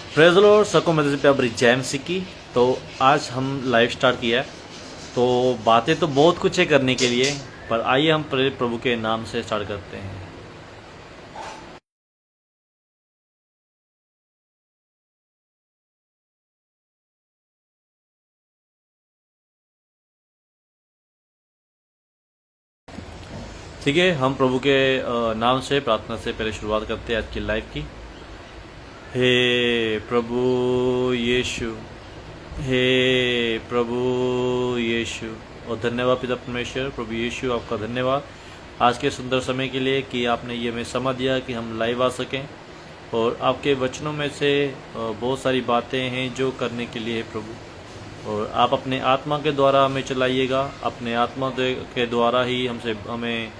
Praise the Lord, सबको मदद से प्यार भरी जय मसीह की। तो आज हम लाइव स्टार्ट किया है, तो बातें तो बहुत कुछ है करने के लिए, पर आइए हम प्रभु के नाम से स्टार्ट करते हैं। ठीक है, हम प्रभु के नाम से प्रार्थना से पहले शुरुआत करते हैं आज की लाइव की। हे प्रभु यीशु, हे प्रभु यीशु। और धन्यवाद पिता परमेश्वर, प्रभु यीशु आपका धन्यवाद आज के सुंदर समय के लिए कि आपने ये हमें समय दिया कि हम लाइव आ सकें। और आपके वचनों में से बहुत सारी बातें हैं जो करने के लिए है प्रभु, और आप अपने आत्मा के द्वारा हमें चलाइएगा। अपने आत्मा के द्वारा ही हमें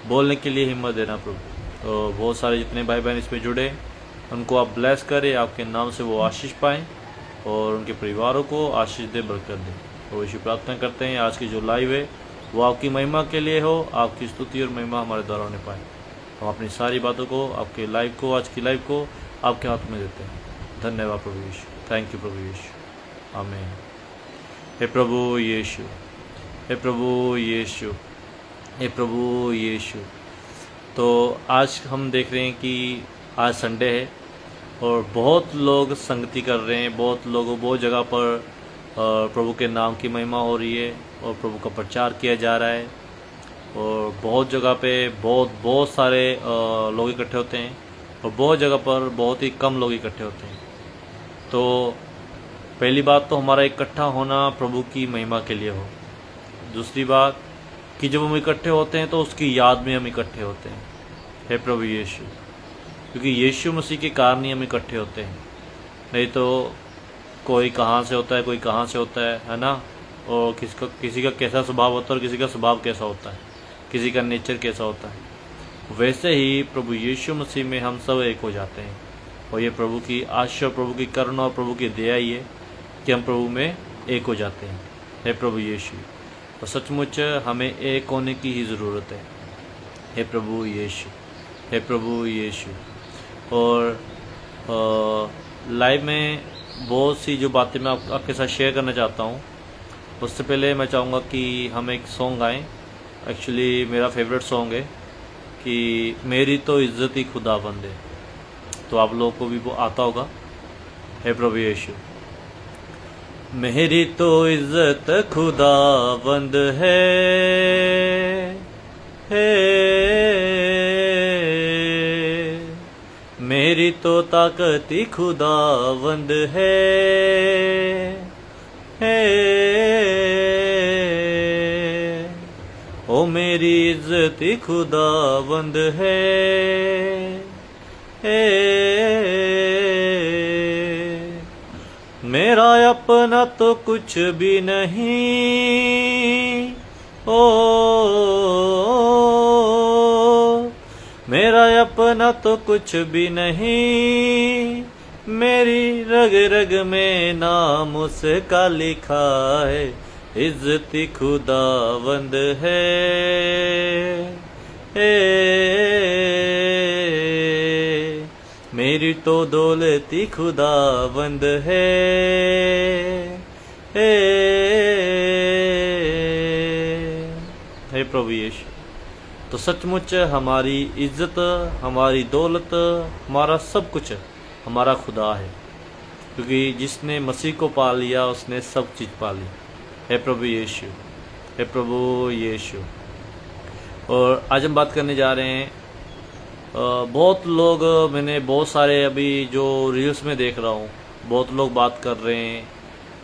बोलने के लिए हिम्मत देना प्रभु। तो बहुत सारे जितने भाई बहन इसमें जुड़े, उनको आप ब्लेस करें, आपके नाम से वो आशीष पाएँ और उनके परिवारों को आशीष दे, बरकत दे। तो इसी प्रार्थना करते हैं आज की जो लाइव है वो आपकी महिमा के लिए हो, आपकी स्तुति और महिमा हमारे द्वारा होने पाए। हम अपनी सारी बातों को, आपके लाइव को, आज की लाइव को आपके हाथ में देते हैं। धन्यवाद प्रभु यीशु, थैंक यू प्रभु यीशु, आमीन। हे प्रभु यीशु, हे प्रभु यीशु, हे प्रभु यीशु। तो आज हम देख रहे हैं कि आज संडे है और बहुत लोग संगति कर रहे हैं, बहुत जगह पर प्रभु के नाम की महिमा हो रही है और प्रभु का प्रचार किया जा रहा है। और बहुत जगह पे बहुत सारे लोग इकट्ठे होते हैं और बहुत जगह पर बहुत ही कम लोग इकट्ठे होते हैं। तो पहली बात तो हमारा इकट्ठा होना प्रभु की महिमा के लिए हो। दूसरी बात कि जब हम इकट्ठे होते हैं तो उसकी याद में हम इकट्ठे होते हैं, हे प्रभु यीशु, क्योंकि यीशु मसीह के कारण ही हम इकट्ठे होते हैं। नहीं तो कोई कहाँ से होता है, कोई कहाँ से होता है ना। और किसी का कैसा स्वभाव होता है और किसी का स्वभाव कैसा होता है, किसी का नेचर कैसा होता है। वैसे ही प्रभु यीशु मसीह में हम सब एक हो जाते हैं। और ये प्रभु की आशीष, प्रभु की करुणा और प्रभु की दया ही है कि हम प्रभु में एक हो जाते हैं, हे प्रभु यीशु। और सचमुच हमें एक होने की ही ज़रूरत है, हे प्रभु यीशु, हे प्रभु यीशु। और लाइव में बहुत सी जो बातें मैं आपके साथ शेयर करना चाहता हूँ, उससे पहले मैं चाहूँगा कि हम एक सॉन्ग गाएं। एक्चुअली मेरा फेवरेट सॉन्ग है कि मेरी तो इज़्ज़त ही खुदाबंद है। तो आप लोगों को भी वो आता होगा, हे प्रभु यीशु। मेरी तो इज़्ज़त खुदाबंद है, हे मेरी तो ताकत ही खुदाबंद है, हे ओ मेरी इज़्ज़त ही खुदाबंद है, हे मेरा अपना तो कुछ भी नहीं, ओ मेरा अपना तो कुछ भी नहीं, मेरी रग रग में नाम उसका लिखा है, इज़्ज़त खुदावंद है, मेरी तो दौलती खुदावंद है, हे प्रभु यीशु। तो सचमुच हमारी इज्जत, हमारी दौलत, हमारा सब कुछ हमारा खुदा है, क्योंकि जिसने मसीह को पा लिया उसने सब चीज़ पा ली, हे प्रभु यीशु, हे प्रभु यीशु। और आज हम बात करने जा रहे हैं, बहुत लोग, मैंने बहुत सारे अभी जो रील्स में देख रहा हूँ, बहुत लोग बात कर रहे हैं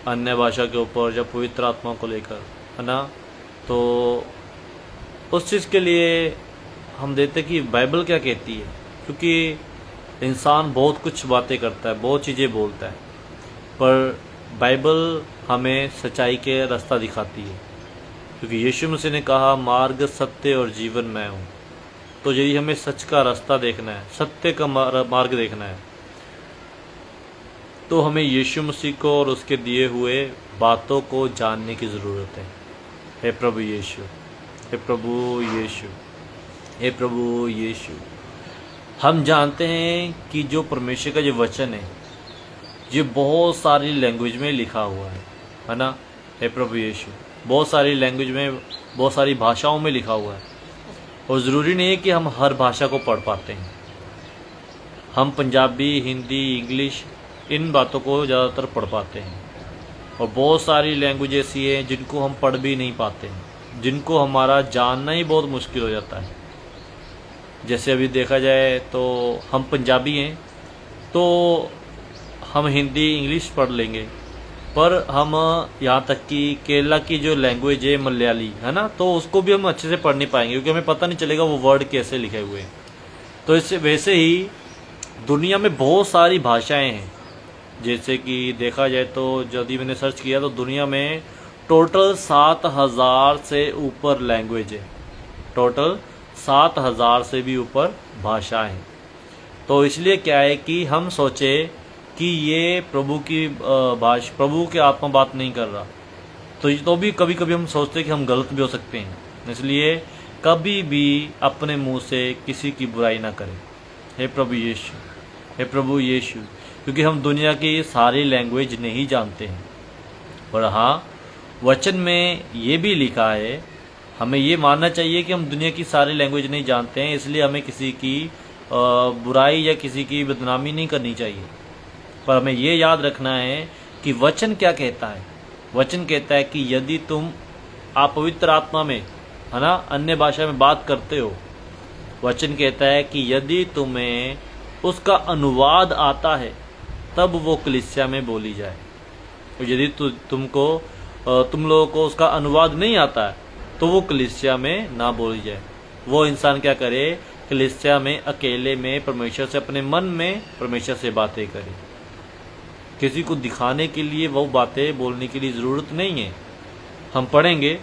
अन्य भाषा के ऊपर, जब पवित्र आत्मा को लेकर, है ना। तो उस चीज़ के लिए हम देखते कि बाइबल क्या कहती है, क्योंकि इंसान बहुत कुछ बातें करता है, बहुत चीज़ें बोलता है, पर बाइबल हमें सच्चाई के रास्ता दिखाती है, क्योंकि यीशु मसीह ने कहा मार्ग, सत्य और जीवन मैं हूँ। तो यदि हमें सच का रास्ता देखना है, सत्य का मार्ग देखना है, तो हमें यीशु मसीह को और उसके दिए हुए बातों को जानने की ज़रूरत है, हे प्रभु यीशु, हे प्रभु यीशु, हे प्रभु यीशु। हम जानते हैं कि जो परमेश्वर का जो वचन है ये बहुत सारी लैंग्वेज में लिखा हुआ है ना। हे प्रभु यीशु, बहुत सारी लैंग्वेज में, बहुत सारी भाषाओं में लिखा हुआ है। और ज़रूरी नहीं है कि हम हर भाषा को पढ़ पाते हैं। हम पंजाबी, हिंदी, इंग्लिश इन बातों को ज़्यादातर पढ़ पाते हैं। और बहुत सारी लैंग्वेज ऐसी हैं जिनको हम पढ़ भी नहीं पाते हैं, जिनको हमारा जानना ही बहुत मुश्किल हो जाता है। जैसे अभी देखा जाए तो हम पंजाबी हैं तो हम हिंदी, इंग्लिश पढ़ लेंगे, पर हम यहाँ तक कि केरला की जो लैंग्वेज है मलयाली है ना, तो उसको भी हम अच्छे से पढ़ नहीं पाएंगे, क्योंकि हमें पता नहीं चलेगा वो वर्ड कैसे लिखे हुए हैं। तो इससे वैसे ही दुनिया में बहुत सारी भाषाएं हैं। जैसे कि देखा जाए तो यदि मैंने सर्च किया तो दुनिया में टोटल 7,000 से ऊपर लैंग्वेज है। टोटल 7,000 से भी ऊपर भाषाएं हैं। तो इसलिए क्या है कि हम सोचे कि ये प्रभु की भाषा, प्रभु के आत्मा बात नहीं कर रहा, तो भी कभी कभी हम सोचते हैं कि हम गलत भी हो सकते हैं। इसलिए कभी भी अपने मुंह से किसी की बुराई ना करें। हे प्रभु यीशु, हे प्रभु यीशु, क्योंकि हम दुनिया की सारी लैंग्वेज नहीं जानते हैं। और हाँ, वचन में ये भी लिखा है, हमें ये मानना चाहिए कि हम दुनिया की सारी लैंग्वेज नहीं जानते हैं, इसलिए हमें किसी की बुराई या किसी की बदनामी नहीं करनी चाहिए। पर हमें ये याद रखना है कि वचन क्या कहता है। वचन कहता है कि यदि आप पवित्र आत्मा में, है ना, अन्य भाषा में बात करते हो, वचन कहता है कि यदि तुम्हें उसका अनुवाद आता है तब वो कलीसिया में बोली जाए। और यदि तुम लोगों को उसका अनुवाद नहीं आता है तो वो कलीसिया में ना बोली जाए। वो इंसान क्या करे, कलीसिया में अकेले में परमेश्वर से, अपने मन में परमेश्वर से बातें करे। किसी को दिखाने के लिए वो बातें बोलने की लिए ज़रूरत नहीं है। हम पढ़ेंगे,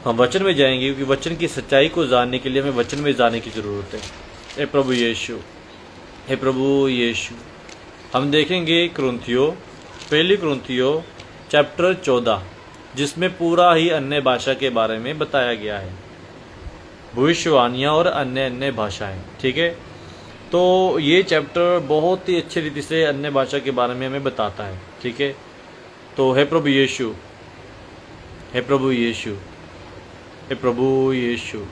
हम वचन में जाएंगे, क्योंकि वचन की सच्चाई को जानने के लिए हमें वचन में जाने की ज़रूरत है। हे प्रभु यीशु, हे प्रभु यीशु, हम देखेंगे पहली कुरिन्थियों चैप्टर 14, जिसमें पूरा ही अन्य भाषा के बारे में बताया गया है, भविष्यवाणियाँ और अन्य अन्य भाषाएं। ठीक है, तो ये चैप्टर बहुत ही अच्छी रीति से अन्य भाषा के बारे में हमें बताता है। ठीक है, तो हे प्रभु यीशु, हे प्रभु यीशु, हे प्रभु यीशु,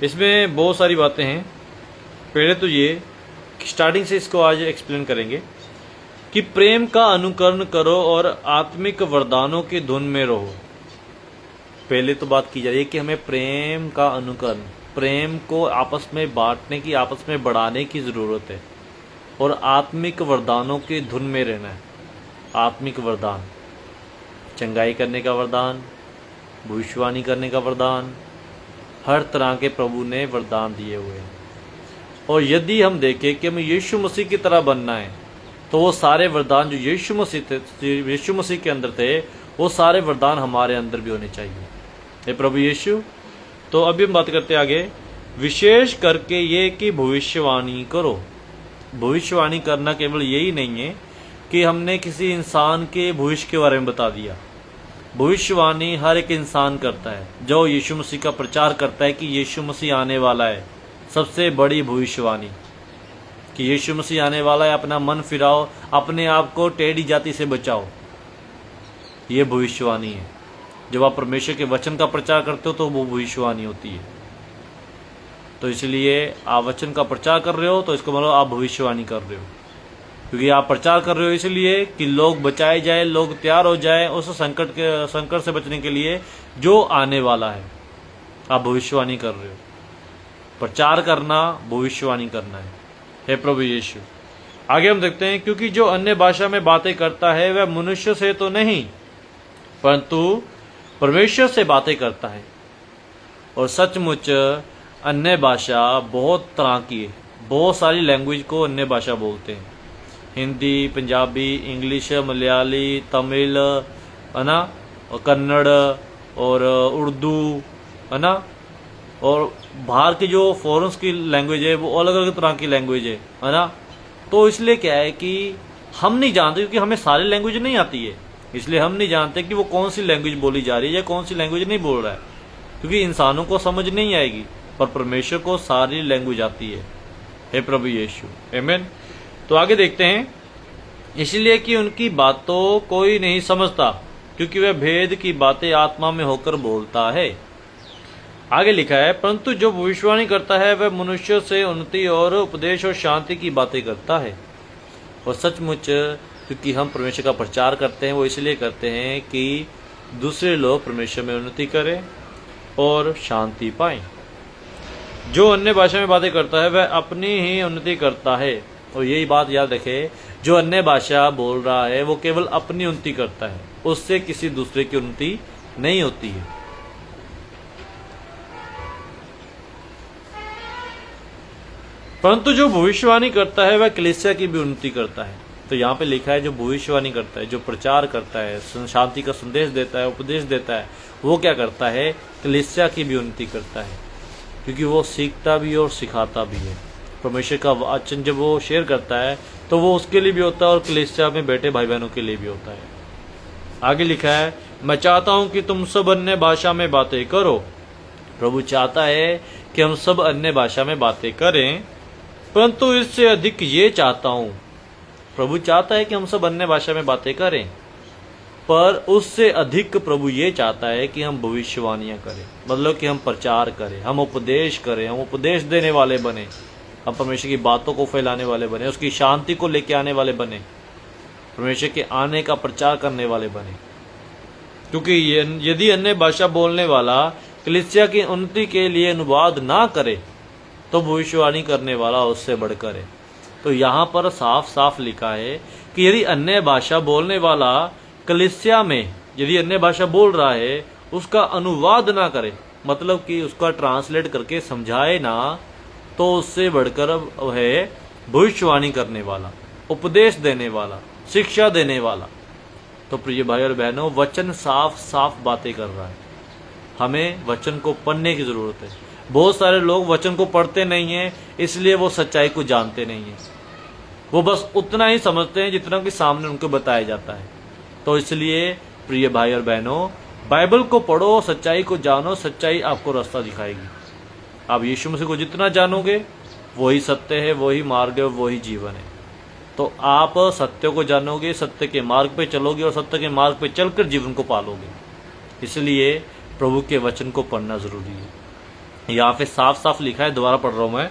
इसमें बहुत सारी बातें हैं। पहले तो ये स्टार्टिंग से इसको आज एक्सप्लेन करेंगे कि प्रेम का अनुकरण करो और आत्मिक वरदानों की धुन में रहो। पहले तो बात की जा रही है कि हमें प्रेम का अनुकरण, प्रेम को आपस में बांटने की, आपस में बढ़ाने की ज़रूरत है, और आत्मिक वरदानों की धुन में रहना है। आत्मिक वरदान, चंगाई करने का वरदान, भविष्यवाणी करने का वरदान, हर तरह के प्रभु ने वरदान दिए हुए हैं। और यदि हम देखें कि हमें यीशु मसीह की तरह बनना है, तो वो सारे वरदान जो यीशु मसीह के अंदर थे, वो सारे वरदान हमारे अंदर भी होने चाहिए। हे प्रभु यीशु, तो अभी हम बात करते हैं आगे, विशेष करके ये कि भविष्यवाणी करो। भविष्यवाणी करना केवल यही नहीं है कि हमने किसी इंसान के भविष्य के बारे में बता दिया। भविष्यवाणी हर एक इंसान करता है जो यीशु मसीह का प्रचार करता है कि यीशु मसीह आने वाला है। सबसे बड़ी भविष्यवाणी कि यीशु मसीह आने वाला है, अपना मन फिराओ, अपने आप को टेढ़ी जाति से बचाओ। ये भविष्यवाणी है। जब आप परमेश्वर के वचन का प्रचार करते हो तो वो भविष्यवाणी होती है। तो इसलिए आप वचन का प्रचार कर रहे हो तो इसको मतलब आप भविष्यवाणी कर रहे हो, क्योंकि आप प्रचार कर रहे हो इसलिए कि लोग बचाए जाए, लोग तैयार हो जाए उस संकट से बचने के लिए जो आने वाला है। आप भविष्यवाणी कर रहे हो। प्रचार करना भविष्यवाणी करना है। हे प्रभु यीशु, आगे हम देखते हैं, क्योंकि जो अन्य भाषा में बातें करता है वह मनुष्य से तो नहीं परंतु परमेश्वर से बातें करता है। और सचमुच अन्य भाषा बहुत तरह की है, बहुत सारी लैंग्वेज को अन्य भाषा बोलते हैं। हिंदी, पंजाबी, इंग्लिश, मलयाली, तमिल, है ना, और कन्नड़ और उर्दू, है ना, और बाहर की जो फॉरेन्स की लैंग्वेज है वो अलग अलग तरह की लैंग्वेज है ना। तो इसलिए क्या है कि हम नहीं जानते, क्योंकि हमें सारी लैंग्वेज नहीं आती है, इसलिए हम नहीं जानते कि वो कौन सी लैंग्वेज बोली जा रही है या कौन सी लैंग्वेज नहीं बोल रहा है, क्योंकि इंसानों को समझ नहीं आएगी, पर परमेश्वर को सारी लैंग्वेज आती है। हे प्रभु यीशु, आमीन। तो आगे देखते हैं इसलिए कि उनकी बातों कोई नहीं समझता, क्योंकि वह भेद की बातें आत्मा में होकर बोलता है। आगे लिखा है, परंतु जो भविष्यवाणी करता है वह मनुष्यों से उन्नति और उपदेश और शांति की बातें करता है। और सचमुच क्योंकि हम परमेश्वर का प्रचार करते हैं, वो इसलिए करते हैं कि दूसरे लोग परमेश्वर में उन्नति करें और शांति पाएं। जो अन्य भाषा में बातें करता है वह अपनी ही उन्नति करता है। और यही बात याद रखें, जो अन्य भाषा बोल रहा है वो केवल अपनी उन्नति करता है, उससे किसी दूसरे की उन्नति नहीं होती है। परंतु जो भविष्यवाणी करता है वह कलीसिया की भी उन्नति करता है। तो यहाँ पे लिखा है, जो भविष्यवाणी करता है, जो प्रचार करता है, शांति का संदेश देता है, उपदेश देता है, वो क्या करता है? कलीसिया की भी उन्नति करता है, क्योंकि वो सीखता भी है और सिखाता भी है। परमेश्वर का वचन जब वो शेयर करता है तो वो उसके लिए भी होता है और कलीसिया में बैठे भाई बहनों के लिए भी होता है। आगे लिखा है, मैं चाहता हूं कि तुम सब अन्य भाषा में बातें करो। प्रभु चाहता है कि हम सब अन्य भाषा में बातें करें, परंतु इससे अधिक ये चाहता हूं, प्रभु चाहता है कि हम सब अन्य भाषा में बातें करें, पर उससे अधिक प्रभु ये चाहता है कि हम भविष्यवाणियां करें, मतलब कि हम प्रचार करें, हम उपदेश करें, हम उपदेश देने वाले बने, हम परमेश्वर की बातों को फैलाने वाले बने, उसकी शांति को लेके आने वाले बने, परमेश्वर के आने का प्रचार करने वाले बने। क्योंकि यदि अन्य भाषा बोलने वाला कलीसिया की उन्नति के लिए अनुवाद ना करे तो भविष्यवाणी करने वाला उससे बढ़कर है। तो यहाँ पर साफ साफ लिखा है कि यदि अन्य भाषा बोलने वाला कलीसिया में यदि अन्य भाषा बोल रहा है, उसका अनुवाद ना करे, मतलब कि उसका ट्रांसलेट करके समझाए ना, तो उससे बढ़कर है भविष्यवाणी करने वाला, उपदेश देने वाला, शिक्षा देने वाला। तो प्रिय भाई और बहनों, वचन साफ साफ बातें कर रहा है। हमें वचन को पढ़ने की जरूरत है। बहुत सारे लोग वचन को पढ़ते नहीं हैं, इसलिए वो सच्चाई को जानते नहीं हैं। वो बस उतना ही समझते हैं जितना कि सामने उनको बताया जाता है। तो इसलिए प्रिय भाई और बहनों, बाइबल को पढ़ो, सच्चाई को जानो, सच्चाई आपको रास्ता दिखाएगी। आप यीशु मसीह को जितना जानोगे वही सत्य है, वही मार्ग है, वही जीवन है। तो आप सत्य को जानोगे, सत्य के मार्ग पे चलोगे और सत्य के मार्ग पे चलकर जीवन को पालोगे। इसलिए प्रभु के वचन को पढ़ना जरूरी है। यहाँ पे साफ साफ लिखा है, दोबारा पढ़ रहा हूं मैं,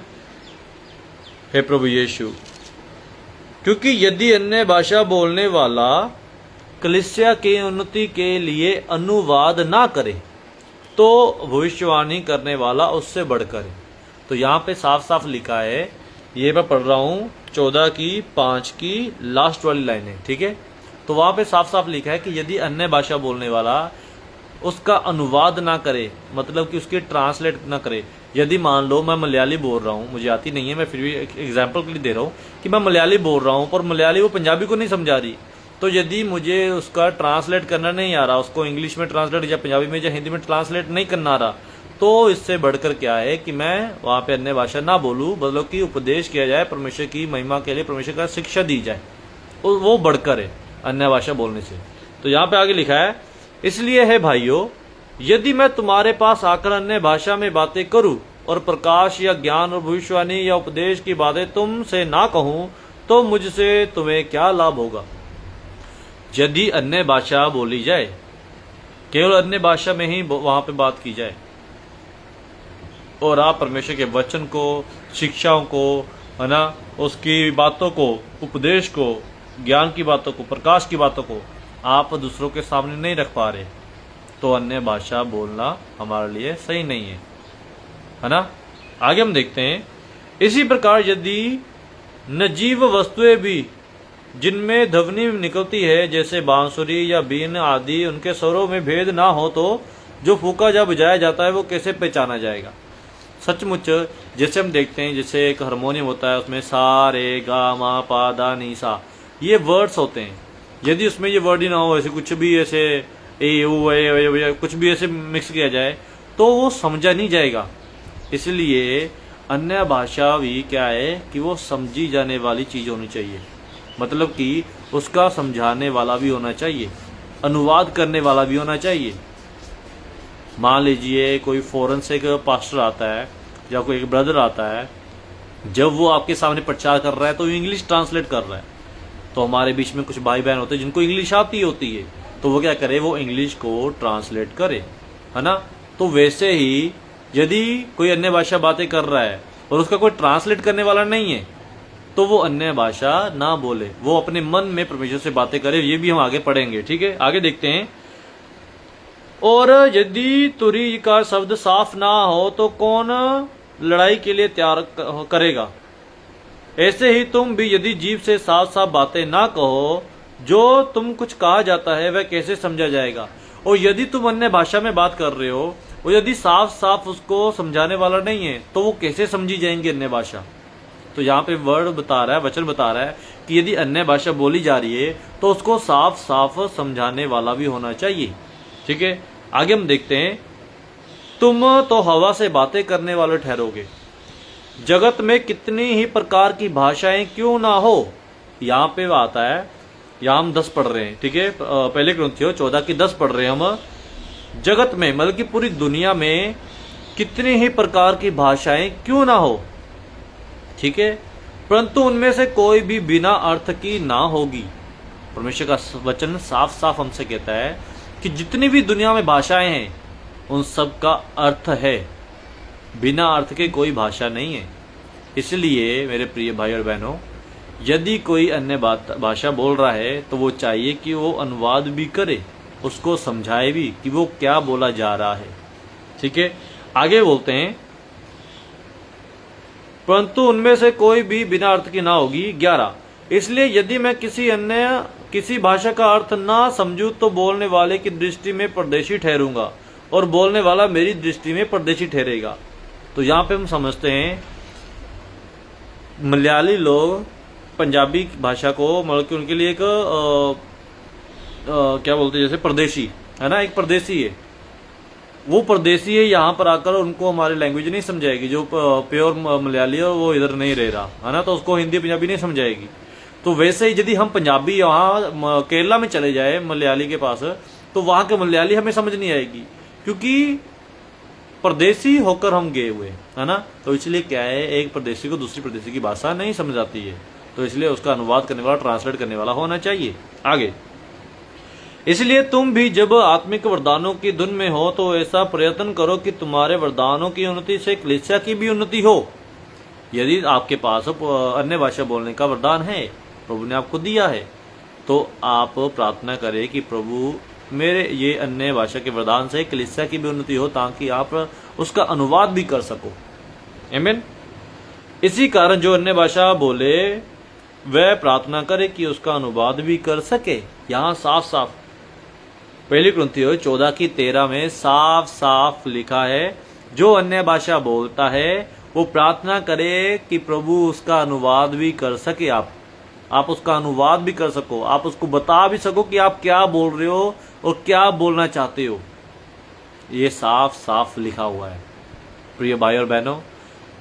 हे प्रभु यीशु, क्योंकि यदि अन्य भाषा बोलने वाला कलीसिया की उन्नति के लिए अनुवाद ना करे तो भविष्यवाणी करने वाला उससे बढ़कर है। तो यहाँ पे साफ साफ लिखा है, ये मैं पढ़ रहा हूँ 14 की 5 की लास्ट वाली लाइन है, ठीक है। तो वहाँ पे साफ साफ लिखा है कि यदि अन्य भाषा बोलने वाला उसका अनुवाद ना करे, मतलब कि उसकी ट्रांसलेट ना करे। यदि मान लो मैं मलयाली बोल रहा हूँ, मुझे आती नहीं है, मैं फिर भी एग्जाम्पल के लिए दे रहा हूँ कि मैं मलयाली बोल रहा हूँ, पर मलयाली वो पंजाबी को नहीं समझा रही, तो यदि मुझे उसका ट्रांसलेट करना नहीं आ रहा, उसको इंग्लिश में ट्रांसलेट या पंजाबी में या हिंदी में ट्रांसलेट नहीं करना आ रहा, तो इससे बढ़कर क्या है कि मैं वहाँ पे अन्य भाषा ना बोलूँ, मतलब कि उपदेश किया जाए, परमेश्वर की महिमा के लिए परमेश्वर का शिक्षा दी जाए, वो बढ़कर है अन्य भाषा बोलने से। तो यहाँ पे आगे लिखा है, इसलिए है भाइयों, यदि मैं तुम्हारे पास आकर अन्य भाषा में बातें करूं और प्रकाश या ज्ञान और भविष्यवाणी या उपदेश की बातें तुमसे ना कहूं, तो मुझसे तुम्हें क्या लाभ होगा। यदि अन्य भाषा बोली जाए, केवल अन्य भाषा में ही वहां पे बात की जाए, और आप परमेश्वर के वचन को, शिक्षाओं को, है ना, उसकी बातों को, उपदेश को, ज्ञान की बातों को, प्रकाश की बातों को आप दूसरों के सामने नहीं रख पा रहे, तो अन्य भाषा बोलना हमारे लिए सही नहीं है ना। आगे हम देखते हैं, इसी प्रकार यदि नजीव वस्तुएं भी जिनमें ध्वनि निकलती है, जैसे बांसुरी या बीन आदि, उनके स्वरों में भेद ना हो, तो जो फूका जब बजाया जाता है वो कैसे पहचाना जाएगा। सचमुच जैसे हम देखते हैं, जैसे एक हारमोनियम होता है, उसमें सा रे गा मा पा दा नी सा, ये वर्ड्स होते हैं। यदि उसमें ये वर्ड ही ना हो, ऐसे कुछ भी ऐसे ए ऊ ए कुछ भी ऐसे मिक्स किया जाए, तो वो समझा नहीं जाएगा। इसलिए अन्य भाषा भी क्या है कि वो समझी जाने वाली चीज होनी चाहिए, मतलब कि उसका समझाने वाला भी होना चाहिए, अनुवाद करने वाला भी होना चाहिए। मान लीजिए कोई फॉरेन से एक पास्टर आता है या कोई एक ब्रदर आता है, जब वो आपके सामने प्रचार कर रहा है तो इंग्लिश ट्रांसलेट कर रहा है, तो हमारे बीच में कुछ भाई बहन होते हैं जिनको इंग्लिश आती होती है, तो वो क्या करे, वो इंग्लिश को ट्रांसलेट करे, है ना। तो वैसे ही यदि कोई अन्य भाषा बातें कर रहा है और उसका कोई ट्रांसलेट करने वाला नहीं है, तो वो अन्य भाषा ना बोले, वो अपने मन में परमेश्वर से बातें करे। ये भी हम आगे पढ़ेंगे, ठीक है। आगे देखते हैं। और यदि तुरी का शब्द साफ ना हो तो कौन लड़ाई के लिए तैयार करेगा। ऐसे ही तुम भी यदि जीव से साफ साफ बातें ना कहो, जो तुम कुछ कहा जाता है वह कैसे समझा जाएगा। और यदि तुम अन्य भाषा में बात कर रहे हो और यदि साफ साफ उसको समझाने वाला नहीं है, तो वो कैसे समझी जाएंगी अन्य भाषा। तो यहाँ पे वर्ड बता रहा है, वचन बता रहा है कि यदि अन्य भाषा बोली जा रही है तो उसको साफ साफ समझाने वाला भी होना चाहिए, ठीक है। आगे हम देखते हैं। तुम तो हवा से बातें करने वाले ठहरोगे, जगत में कितनी ही प्रकार की भाषाएं क्यों ना हो। यहाँ पे आता है, यहाँ हम 10 पढ़ रहे हैं, ठीक है। पहले कुरिन्थियों 14 की 10 पढ़ रहे हैं हम। जगत में मतलब कि पूरी दुनिया में कितनी ही प्रकार की भाषाएं क्यों ना हो, ठीक है, परंतु उनमें से कोई भी बिना अर्थ की ना होगी। परमेश्वर का वचन साफ साफ हमसे कहता है कि जितनी भी दुनिया में भाषाएं हैं उन सब का अर्थ है, बिना अर्थ के कोई भाषा नहीं है। इसलिए मेरे प्रिय भाई और बहनों, यदि कोई अन्य भाषा बोल रहा है तो वो चाहिए कि वो अनुवाद भी करे, उसको समझाए भी कि वो क्या बोला जा रहा है, ठीक है। आगे बोलते हैं। परंतु उनमें से कोई भी बिना अर्थ की ना होगी। 11 इसलिए यदि मैं किसी भाषा का अर्थ ना समझूं तो बोलने वाले की दृष्टि में परदेशी ठहरूंगा और बोलने वाला मेरी दृष्टि में परदेशी ठहरेगा। तो यहाँ पे हम समझते हैं मलयाली लोग पंजाबी भाषा को मतलब कि उनके लिए एक क्या बोलते हैं, जैसे परदेशी है ना, एक परदेशी है, वो परदेशी है, यहाँ पर आकर उनको हमारी लैंग्वेज नहीं समझाएगी। जो प्योर मलयाली है वो इधर नहीं रह रहा है ना, तो उसको हिंदी पंजाबी नहीं समझाएगी। तो वैसे ही यदि हम पंजाबी यहाँ केरला में चले जाए मलयाली के पास, तो वहां के मलयाली हमें समझ नहीं आएगी, क्योंकि परदेशी होकर हम गए हुए है ना। तो इसलिए क्या है, एक परदेशी को दूसरी परदेशी की भाषा नहीं समझ आती है, तो इसलिए उसका अनुवाद करने वाला, ट्रांसलेट करने वाला होना चाहिए। आगे, इसलिए तुम भी जब आत्मिक वरदानों की धुन में हो तो ऐसा प्रयत्न करो कि तुम्हारे वरदानों की उन्नति से कलीसिया की भी उन्नति हो। यदि आपके पास अन्य भाषा बोलने का वरदान है, प्रभु ने आपको दिया है, तो आप प्रार्थना करें कि प्रभु मेरे ये अन्य भाषा के वरदान से कलीसिया की भी उन्नति हो, ताकि आप उसका अनुवाद भी कर सको। आमीन। इसी कारण जो अन्य भाषा बोले वह प्रार्थना करे कि उसका अनुवाद भी कर सके। यहाँ साफ साफ पहली कुरिन्थियों 14 की 13 में साफ साफ लिखा है, जो अन्य भाषा बोलता है वो प्रार्थना करे कि प्रभु उसका अनुवाद भी कर सके। आप उसका अनुवाद भी कर सको, आप उसको बता भी सको कि आप क्या बोल रहे हो और क्या बोलना चाहते हो। ये साफ साफ लिखा हुआ है। प्रिय भाई और बहनों,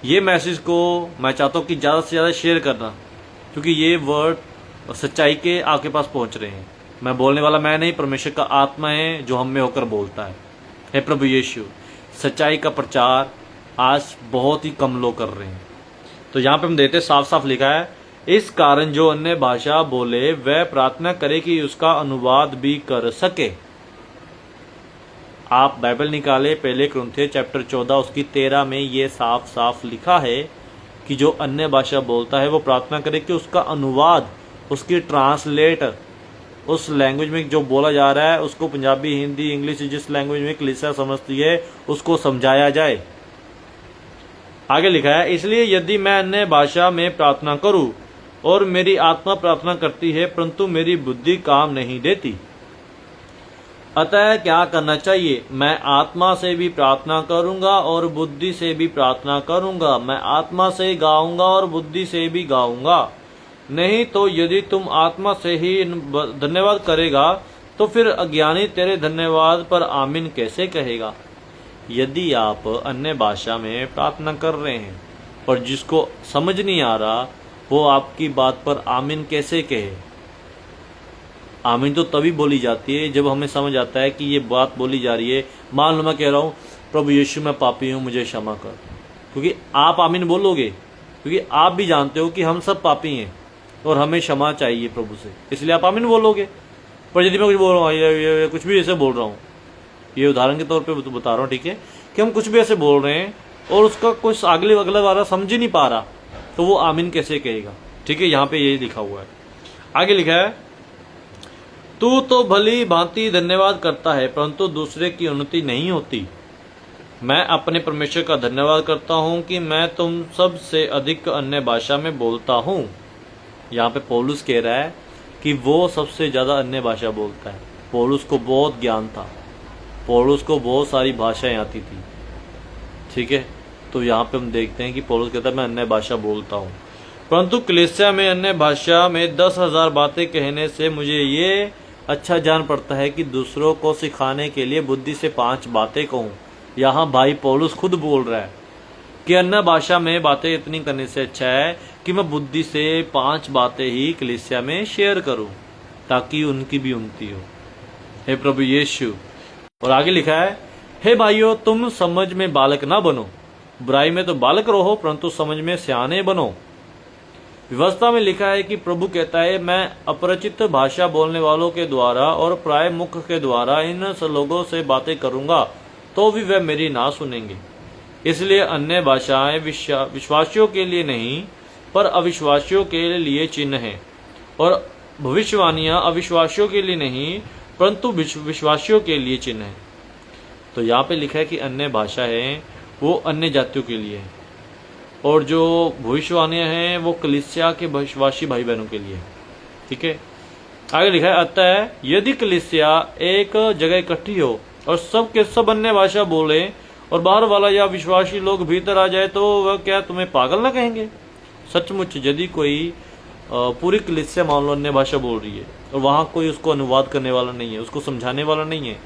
ये मैसेज को मैं चाहता हूँ कि ज़्यादा से ज़्यादा शेयर करना, क्योंकि ये वर्ड सच्चाई के आपके पास पहुँच रहे हैं। मैं बोलने वाला मैं नहीं, परमेश्वर का आत्मा है जो हम में होकर बोलता है। हे प्रभु यीशु, सच्चाई का प्रचार आज बहुत ही कम लोग कर रहे हैं। तो यहाँ पे हम देते साफ साफ लिखा है, इस कारण जो अन्य भाषा बोले वह प्रार्थना करे कि उसका अनुवाद भी कर सके। आप बाइबल निकाले, पहले कुरिन्थियों चैप्टर 14 उसकी 13 में ये साफ साफ लिखा है कि जो अन्य भाषा बोलता है वो प्रार्थना करे कि उसका अनुवाद, उसकी ट्रांसलेट, उस लैंग्वेज में जो बोला जा रहा है उसको पंजाबी, हिंदी, इंग्लिश, जिस लैंग्वेज में कलीसिया समझती है उसको समझाया जाए। आगे लिखा है, इसलिए यदि मैं अन्य भाषा में प्रार्थना करूं और मेरी आत्मा प्रार्थना करती है परंतु मेरी बुद्धि काम नहीं देती, अतः क्या करना चाहिए? मैं आत्मा से भी प्रार्थना करूंगा और बुद्धि से भी प्रार्थना करूंगा। मैं आत्मा से गाऊंगा और बुद्धि से भी गाऊंगा। नहीं तो यदि तुम आत्मा से ही धन्यवाद करेगा तो फिर अज्ञानी तेरे धन्यवाद पर आमीन कैसे कहेगा? यदि आप अन्य भाषा में प्रार्थना कर रहे हैं और जिसको समझ नहीं आ रहा वो आपकी बात पर आमीन कैसे कहे? आमीन तो तभी बोली जाती है जब हमें समझ आता है कि ये बात बोली जा रही है। मान लो मैं कह रहा हूँ, प्रभु यीशु मैं पापी हूँ, मुझे क्षमा कर, क्योंकि आप आमीन बोलोगे, क्योंकि आप भी जानते हो कि हम सब पापी हैं, और हमें क्षमा चाहिए प्रभु से, इसलिए आप आमीन बोलोगे। पर यदि मैं कुछ बोल रहा हूँ, ये कुछ भी ऐसे बोल रहा हूँ, ये उदाहरण के तौर पे बता रहा हूँ, ठीक है, कि हम कुछ भी ऐसे बोल रहे हैं और उसका कुछ अगला वाला समझ ही नहीं पा रहा, तो वो आमीन कैसे कहेगा? ठीक है, यहाँ पे ये लिखा हुआ है। आगे लिखा है, तू तो भली भांति धन्यवाद करता है परंतु दूसरे की उन्नति नहीं होती। मैं अपने परमेश्वर का धन्यवाद करता हूं कि मैं तुम सब से अधिक अन्य भाषा में बोलता हूं। यहाँ पे पौलुस कह रहा है कि वो सबसे ज्यादा अन्य भाषा बोलता है। पौलुस को बहुत ज्ञान था, पौलुस को बहुत सारी भाषाएं आती थी, ठीक है। तो यहाँ पे हम देखते हैं कि पौलुस कहता है मैं अन्य भाषा बोलता हूँ, परंतु कलीसिया में अन्य भाषा में 10,000 बातें कहने से मुझे ये अच्छा जान पड़ता है कि दूसरों को सिखाने के लिए बुद्धि से 5 बातें कहूँ। यहाँ भाई पौलुस खुद बोल रहा है कि अन्य भाषा में बातें इतनी करने से अच्छा है कि मैं बुद्धि से 5 बातें ही कलीसिया में शेयर करूं ताकि उनकी भी उन्नति हो। हे प्रभु यीशु। और आगे लिखा है, हे भाइयों तुम समझ में बालक ना बनो, बुराई में तो बालक रहो परंतु समझ में सियाने बनो। व्यवस्था में लिखा है कि प्रभु कहता है मैं अपरिचित भाषा बोलने वालों के द्वारा और प्राय मुख के द्वारा इन लोगों से बातें करूंगा तो भी वे मेरी ना सुनेंगे। इसलिए अन्य भाषाएं विश्वासियों के लिए नहीं पर अविश्वासियों के लिए चिन्ह है, और भविष्यवाणियां अविश्वासियों के लिए नहीं परंतु विश्वासियों के लिए चिन्ह है। तो यहाँ पे लिखा है कि अन्य भाषा है वो अन्य जातियों के लिए है, और जो भविष्यवाणियां हैं वो कलीसिया के विश्वासी भाई बहनों के लिए, ठीक है। आगे लिखा है, अतः यदि कलीसिया एक जगह इकट्ठी हो और सब के सब अन्य भाषा बोले और बाहर वाला या विश्वासी लोग भीतर आ जाए तो वह क्या तुम्हें पागल ना कहेंगे? सचमुच यदि कोई पूरी कलीसिया मान लो अन्य भाषा बोल रही है और वहां कोई उसको अनुवाद करने वाला नहीं है, उसको समझाने वाला नहीं है,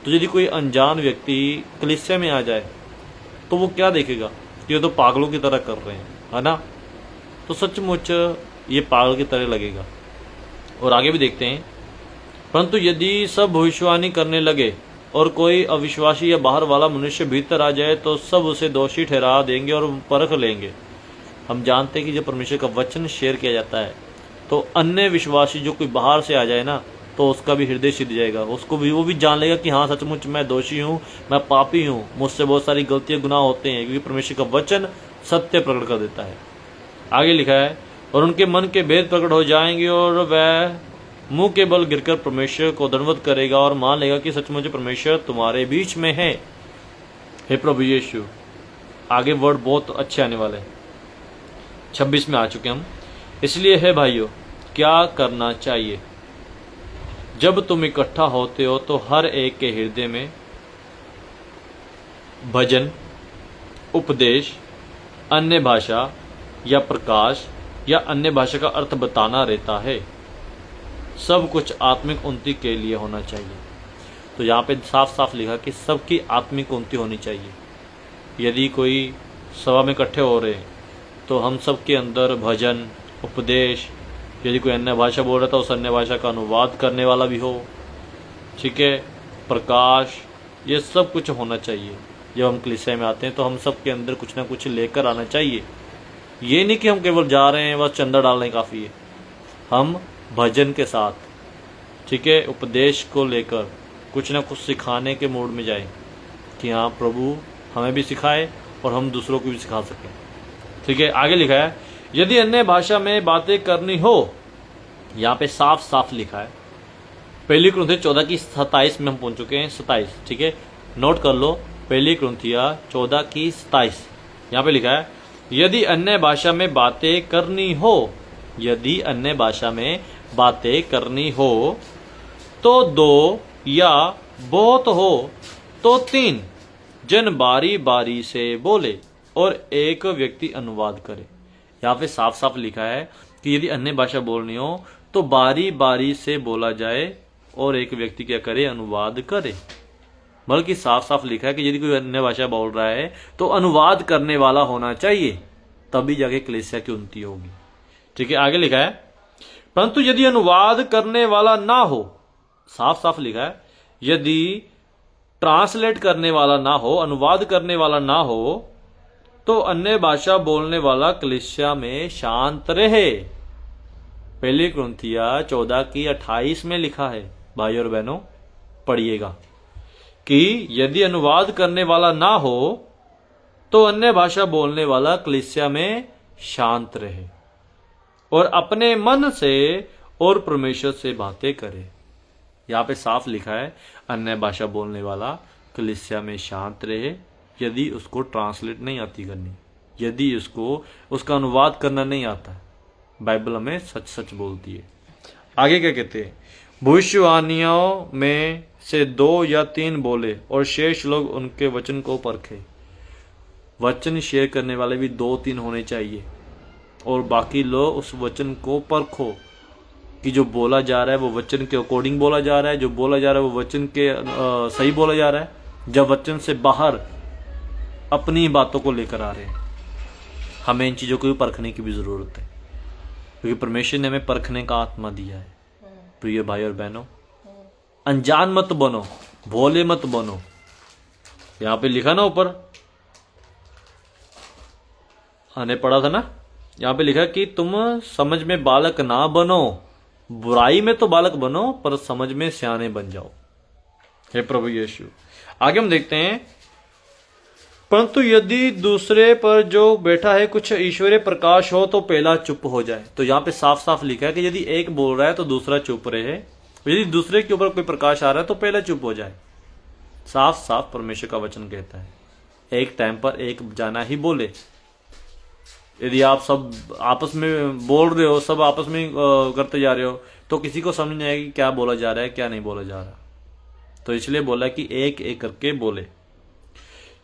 तो यदि कोई अनजान व्यक्ति कलीसिया में आ जाए तो वो क्या देखेगा? ये तो पागलों की तरह कर रहे हैं, है ना। तो सचमुच ये पागल की तरह लगेगा। और आगे भी देखते हैं, परंतु यदि सब भविष्यवाणी करने लगे और कोई अविश्वासी या बाहर वाला मनुष्य भीतर आ जाए तो सब उसे दोषी ठहरा देंगे और परख लेंगे। हम जानते हैं कि जब परमेश्वर का वचन शेयर किया जाता है तो अन्य विश्वासी जो कोई बाहर से आ जाए ना तो उसका भी हृदय सिद्ध जाएगा, उसको भी वो भी जान लेगा कि हाँ सचमुच मैं दोषी हूँ, मैं पापी हूँ, मुझसे बहुत सारी गलतियां गुनाह होते हैं, क्योंकि परमेश्वर का वचन सत्य प्रकट कर देता है। आगे लिखा है, और उनके मन के भेद प्रकट हो जाएंगे और वह मुंह के बल गिरकर परमेश्वर को दंडवत करेगा और मान लेगा कि सचमुच परमेश्वर तुम्हारे बीच में है। हे प्रभु यीशु। आगे वर्ड बहुत अच्छे आने वाले हैं, 26 में आ चुके हम। इसलिए है भाइयों क्या करना चाहिए? जब तुम इकट्ठा होते हो तो हर एक के हृदय में भजन, उपदेश, अन्य भाषा या प्रकाश या अन्य भाषा का अर्थ बताना रहता है। सब कुछ आत्मिक उन्नति के लिए होना चाहिए। तो यहाँ पे साफ साफ लिखा कि सबकी आत्मिक उन्नति होनी चाहिए। यदि कोई सभा में इकट्ठे हो रहे हैं तो हम सब के अंदर भजन, उपदेश, यदि कोई अन्य भाषा बोल रहा था उस अन्य भाषा का अनुवाद करने वाला भी हो, ठीक है, प्रकाश, ये सब कुछ होना चाहिए। जब हम कलीसिया में आते हैं तो हम सब के अंदर कुछ ना कुछ लेकर आना चाहिए। ये नहीं कि हम केवल जा रहे हैं बस चंदा डालने काफ़ी है, हम भजन के साथ, ठीक है, उपदेश को लेकर कुछ ना कुछ सिखाने के मूड में जाए कि हाँ प्रभु हमें भी सिखाए और हम दूसरों को भी सिखा सकें, ठीक है। आगे लिखा है, यदि अन्य भाषा में बातें करनी हो, यहाँ पे साफ साफ लिखा है, पहली कुरिन्थियों 14 की 27 में हम पहुंच चुके हैं, 27, ठीक है, नोट कर लो, पहली कुरिन्थियों 14 की 27। यहाँ पे लिखा है, यदि अन्य भाषा में बातें करनी हो, यदि अन्य भाषा में बातें करनी हो तो 2 या बहुत हो तो 3 जन बारी बारी से बोले और एक व्यक्ति अनुवाद करे। यहाँ पे साफ साफ लिखा है कि यदि अन्य भाषा बोलनी हो तो बारी बारी से बोला जाए और एक व्यक्ति क्या करे? अनुवाद करे। बल्कि साफ साफ लिखा है कि यदि कोई अन्य भाषा बोल रहा है तो अनुवाद करने वाला होना चाहिए, तभी जाके कलीसिया की उन्नति होगी, ठीक है। आगे लिखा है, परंतु यदि अनुवाद करने वाला ना हो, साफ साफ लिखा है, यदि ट्रांसलेट करने वाला ना हो, अनुवाद करने वाला ना हो, तो अन्य भाषा बोलने वाला कलीसिया में शांत रहे। पहली कुरिन्थिया 14:28 में लिखा है, भाई और बहनों पढ़िएगा, कि यदि अनुवाद करने वाला ना हो तो अन्य भाषा बोलने वाला कलीसिया में शांत रहे और अपने मन से और परमेश्वर से बातें करे। यहाँ पे साफ लिखा है, अन्य भाषा बोलने वाला कलीसिया में शांत रहे, यदि उसको ट्रांसलेट नहीं आती करनी, यदि उसका अनुवाद करना नहीं आता। बाइबल हमें सच सच बोलती है। आगे क्या कहते हैं, भविष्यवाणियों में से 2 या 3 बोले और शेष लोग उनके वचन को परखे। वचन शेयर करने वाले भी 2-3 होने चाहिए और बाकी लोग उस वचन को परखो कि जो बोला जा रहा है वो वचन के अकॉर्डिंग बोला जा रहा है, जो बोला जा रहा है वो वचन के सही बोला जा रहा है। जब वचन से बाहर अपनी बातों को लेकर आ रहे हैं, हमें इन चीजों को भी परखने की भी जरूरत है, क्योंकि परमेश्वर ने हमें परखने का आत्मा दिया है। प्रिय भाई और बहनों, अनजान मत बनो, भोले मत बनो। यहां पे लिखा ना ऊपर, हमने पढ़ा था ना, यहां पे लिखा कि तुम समझ में बालक ना बनो, बुराई में तो बालक बनो पर समझ में सियाने बन जाओ। हे प्रभु यीशु। आगे हम देखते हैं, परंतु यदि दूसरे पर जो बैठा है कुछ ईश्वरीय प्रकाश हो तो पहला चुप हो जाए। तो यहाँ पे साफ साफ लिखा है कि यदि एक बोल रहा है तो दूसरा चुप रहे, यदि दूसरे के ऊपर कोई प्रकाश आ रहा है तो पहला चुप हो जाए। साफ साफ परमेश्वर का वचन कहता है, एक टाइम पर एक जाना ही बोले। यदि आप सब आपस में बोल रहे हो, सब आपस में करते जा रहे हो, तो किसी को समझ नहीं आएगी क्या बोला जा रहा है क्या नहीं बोला जा रहा। तो इसलिए बोला कि एक एक करके बोले,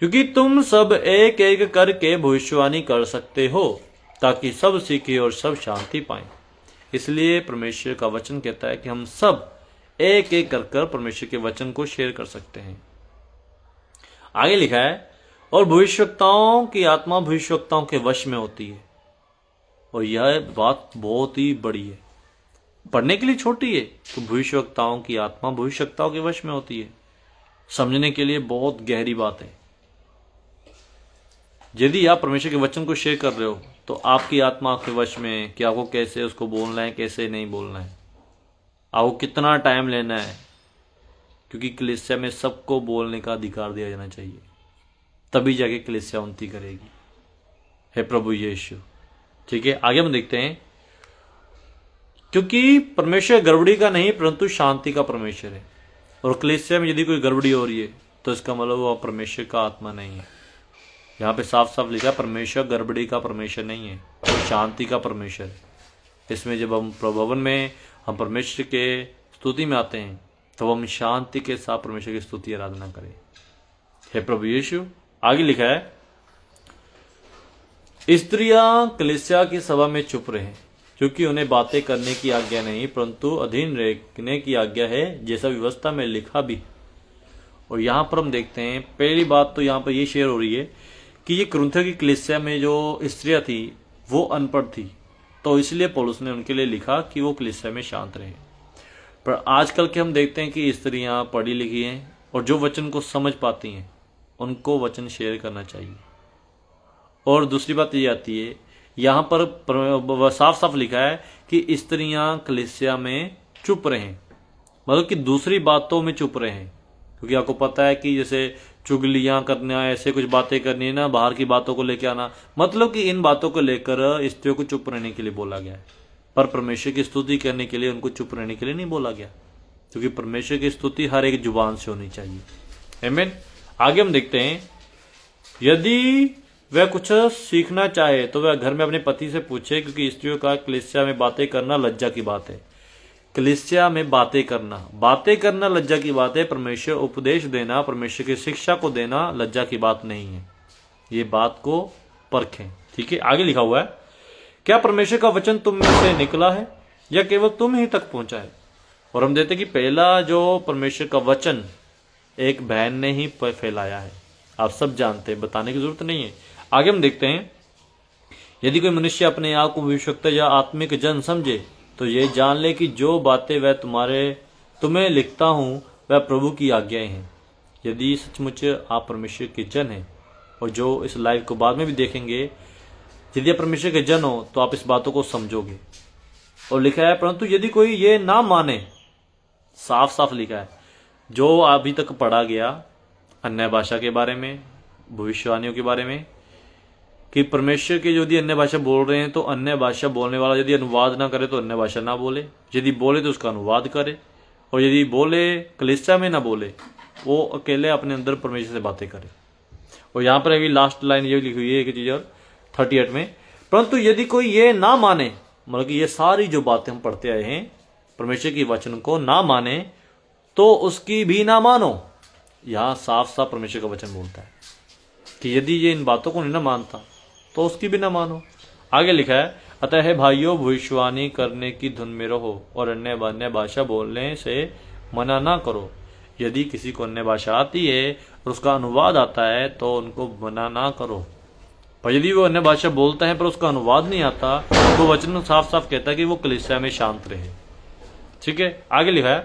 क्योंकि तुम सब एक एक करके भविष्यवाणी कर सकते हो, ताकि सब सीखे और सब शांति पाएं। इसलिए परमेश्वर का वचन कहता है कि हम सब एक एक कर परमेश्वर के वचन को शेयर कर सकते हैं। आगे लिखा है, और भविष्यवक्ताओं की आत्मा भविष्यवक्ताओं के वश में होती है। और यह बात बहुत ही बड़ी है, पढ़ने के लिए छोटी है, तो भविष्यवक्ताओं की आत्मा भविष्यवक्ताओं के वश में होती है, समझने के लिए बहुत गहरी बात है। यदि आप परमेश्वर के वचन को शेयर कर रहे हो तो आपकी आत्मा आपके वश में है कि आपको कैसे उसको बोलना है, कैसे नहीं बोलना है, आपको कितना टाइम लेना है, क्योंकि कलीसिया में सबको बोलने का अधिकार दिया जाना चाहिए, तभी जाके कलीसिया उन्नति करेगी। हे प्रभु यीशु। ठीक है, आगे हम देखते हैं, क्योंकि परमेश्वर गड़बड़ी का नहीं परंतु शांति का परमेश्वर है। और कलीसिया में यदि कोई गड़बड़ी हो रही है तो इसका मतलब वो परमेश्वर का आत्मा नहीं है। यहाँ पे साफ साफ लिखा, परमेश्वर गड़बड़ी का परमेश्वर नहीं है, वो शांति का परमेश्वर है। इसमें जब हम प्रभु भवन में हम परमेश्वर के स्तुति में आते हैं तो हम शांति के साथ परमेश्वर की स्तुति आराधना करें। हे प्रभु यीशु। आगे लिखा है, स्त्रियां कलीसिया की सभा में चुप रहें, क्योंकि उन्हें बातें करने की आज्ञा नहीं परंतु अधीन रहने की आज्ञा है, जैसा व्यवस्था में लिखा भी। और यहाँ पर हम देखते हैं, पहली बात तो यहाँ पर ये शेयर हो रही है कि ये कुरिन्थियों की कलीसिया में जो स्त्रियां थी वो अनपढ़ थी, तो इसलिए पौलुस ने उनके लिए लिखा कि वो कलीसिया में शांत रहे। पर आजकल के हम देखते हैं कि स्त्रियां पढ़ी लिखी हैं और जो वचन को समझ पाती हैं उनको वचन शेयर करना चाहिए। और दूसरी बात ये आती है, यहाँ पर साफ साफ लिखा है कि स्त्रियां कलीसिया में चुप रहें, मतलब कि दूसरी बातों में चुप रहें, क्योंकि आपको पता है कि जैसे चुगलियां करना, ऐसे कुछ बातें करनी है ना, बाहर की बातों को लेकर आना, मतलब कि इन बातों को लेकर स्त्रियों को चुप रहने के लिए बोला गया है। पर परमेश्वर की स्तुति करने के लिए उनको चुप रहने के लिए नहीं बोला गया, क्योंकि परमेश्वर की स्तुति हर एक जुबान से होनी चाहिए। आमीन। आगे हम देखते हैं, यदि वह कुछ सीखना चाहे तो वह घर में अपने पति से पूछे, क्योंकि स्त्रियों का कलीसिया में बातें करना लज्जा की बात है। कलीसिया में बातें करना लज्जा की बात है। परमेश्वर उपदेश देना, परमेश्वर की शिक्षा को देना लज्जा की बात नहीं है। ये बात को परखें। ठीक है, आगे लिखा हुआ है, क्या परमेश्वर का वचन तुम में से निकला है या केवल तुम ही तक पहुंचा है? और हम देखते हैं कि पहला जो परमेश्वर का वचन एक बहन ने ही फैलाया है, आप सब जानते हैं, बताने की जरूरत नहीं है। आगे हम देखते हैं, यदि कोई मनुष्य अपने आप को भविष्यवक्ता या आत्मिक जन समझे तो ये जान ले कि जो बातें वह तुम्हें लिखता हूं वह प्रभु की आज्ञाएं हैं। यदि सचमुच आप परमेश्वर के जन हैं, और जो इस लाइव को बाद में भी देखेंगे, यदि आप परमेश्वर के जन हो तो आप इस बातों को समझोगे। और लिखा है परंतु यदि कोई ये ना माने, साफ साफ लिखा है, जो अभी तक पढ़ा गया अन्य भाषा के बारे में, भविष्यवाणियों के बारे में, कि परमेश्वर के यदि अन्य भाषा बोल रहे हैं तो अन्य भाषा बोलने वाला यदि अनुवाद ना करे तो अन्य भाषा ना बोले, यदि बोले तो उसका अनुवाद करे, और यदि बोले कलीसिया में ना बोले, वो अकेले अपने अंदर परमेश्वर से बातें करे। और यहाँ पर अभी लास्ट लाइन ये लिखी हुई है एक चीज और 38 में, परंतु यदि कोई ये ना माने, मतलब कि ये सारी जो बातें हम पढ़ते आए हैं परमेश्वर की वचन को ना माने तो उसकी भी ना मानो। यहां साफ साफ परमेश्वर का वचन बोलता है कि यदि ये इन बातों को नहीं ना मानता तो उसकी भी ना मानो। आगे लिखा है, अतः है भाइयों भविष्यवाणी करने की धुन में रहो और अन्य भाषा बोलने से मना ना करो। यदि किसी को अन्य भाषा आती है और उसका अनुवाद आता है तो उनको मना ना करो, पर यदि वो अन्य भाषा बोलता है पर उसका अनुवाद नहीं आता तो वचन साफ साफ कहता है कि वो कलीसिया में शांत रहे। ठीक है, आगे लिखा है,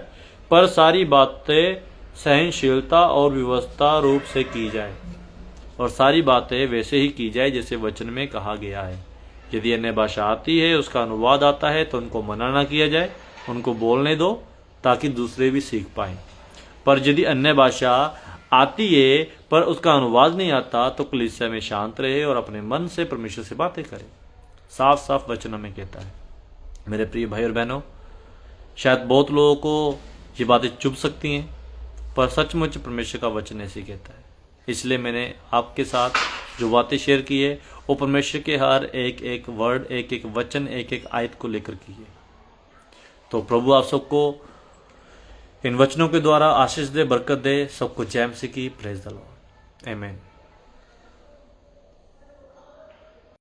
पर सारी बातें सहनशीलता और व्यवस्था रूप से की जाए, और सारी बातें वैसे ही की जाए जैसे वचन में कहा गया है। यदि अन्य भाषा आती है, उसका अनुवाद आता है, तो उनको मना ना किया जाए, उनको बोलने दो ताकि दूसरे भी सीख पाए। पर यदि अन्य भाषा आती है पर उसका अनुवाद नहीं आता तो कलीसिया में शांत रहे और अपने मन से परमेश्वर से बातें करे। साफ साफ वचन में कहता है। मेरे प्रिय भाई और बहनों, शायद बहुत लोगों को ये बातें चुभ सकती हैं, पर सचमुच परमेश्वर का वचन ऐसे कहता है। इसलिए मैंने आपके साथ जो बातें शेयर की है वो परमेश्वर के हर एक एक वर्ड, एक एक वचन, एक एक आयत को लेकर की है। तो प्रभु आप सबको इन वचनों के द्वारा आशीष दे, बरकत दे, सबको जय मसीह की। प्रेज द लॉर्ड, आमीन।